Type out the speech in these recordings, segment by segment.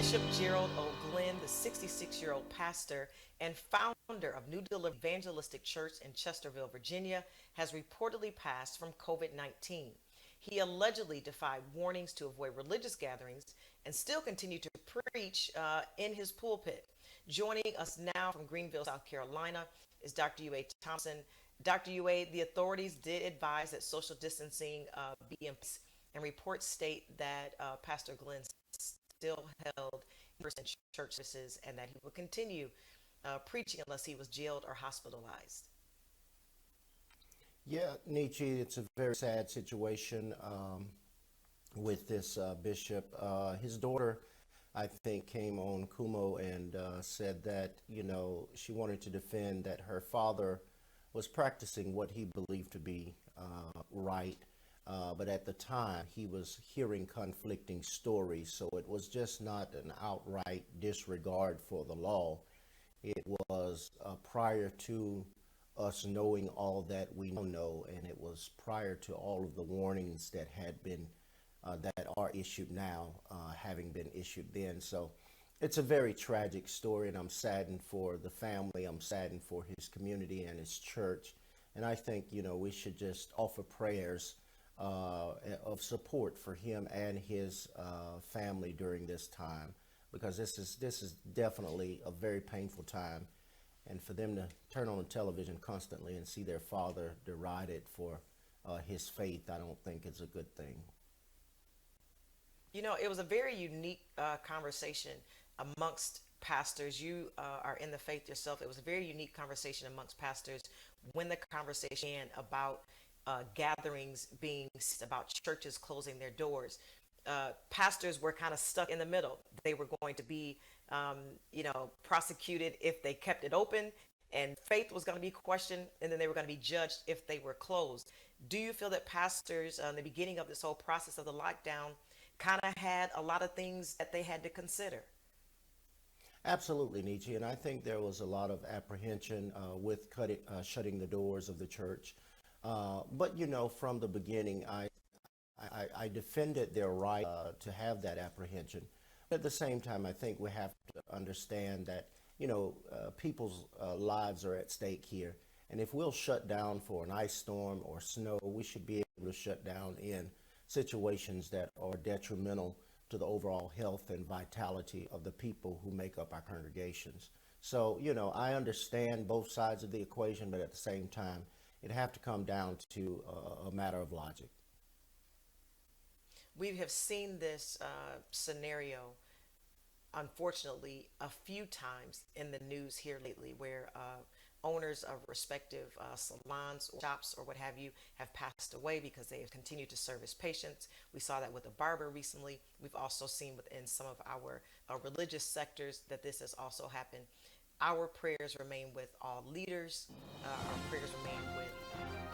Bishop Gerald O. the 66-year-old pastor and founder of New Deliverance Evangelistic Church in Chesterfield, Virginia, has reportedly passed from COVID-19. He allegedly defied warnings to avoid religious gatherings and still continued to preach in his pulpit. Joining us now from Greenville, South Carolina, is Dr. U.A. Thompson. Dr. U.A., the authorities did advise that social distancing be in place, and reports state that Pastor Glenn still held in-person church services and that he would continue preaching unless he was jailed or hospitalized. Yeah, Nietzsche, it's a very sad situation with this bishop. His daughter, I think, came on Kumo and said that, she wanted to defend that her father was practicing what he believed to be right. But at the time, he was hearing conflicting stories. So it was just not an outright disregard for the law. It was prior to us knowing all that we know, and it was prior to all of the warnings that had been that are issued now, having been issued then. So it's a very tragic story, and I'm saddened for the family. I'm saddened for his community and his church. And I think, we should just offer prayers of support for him and his family during this time, because this is definitely a very painful time. And for them to turn on the television constantly and see their father derided for his faith, I don't think is a good thing. It was a very unique conversation amongst pastors. You are in the faith yourself. It was a very unique conversation amongst pastors when the conversation began about gatherings being about churches closing their doors. Pastors were kind of stuck in the middle. They were going to be, prosecuted if they kept it open, and faith was going to be questioned, and then they were going to be judged if they were closed. Do you feel that pastors, in the beginning of this whole process of the lockdown, kind of had a lot of things that they had to consider? Absolutely, Nietzsche. And I think there was a lot of apprehension with shutting the doors of the church. But, from the beginning, I defended their right to have that apprehension. At the same time, I think we have to understand that, people's lives are at stake here. And if we'll shut down for an ice storm or snow, we should be able to shut down in situations that are detrimental to the overall health and vitality of the people who make up our congregations. So, I understand both sides of the equation, but at the same time, it have to come down to a matter of logic. We have seen this scenario, unfortunately, a few times in the news here lately, where owners of respective salons or shops or what have you have passed away because they have continued to service patients. We saw that with a barber recently. We've also seen within some of our religious sectors that this has also happened. Our prayers remain with all leaders. Our prayers remain with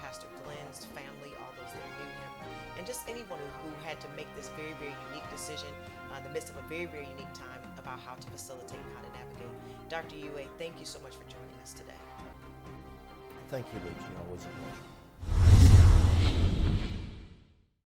Pastor Glenn's family, all those that knew him, and just anyone who had to make this very, very unique decision in the midst of a very, very unique time about how to facilitate and how to navigate. Dr. Yue, thank you so much for joining us today. Thank you, Luigi. Always a pleasure.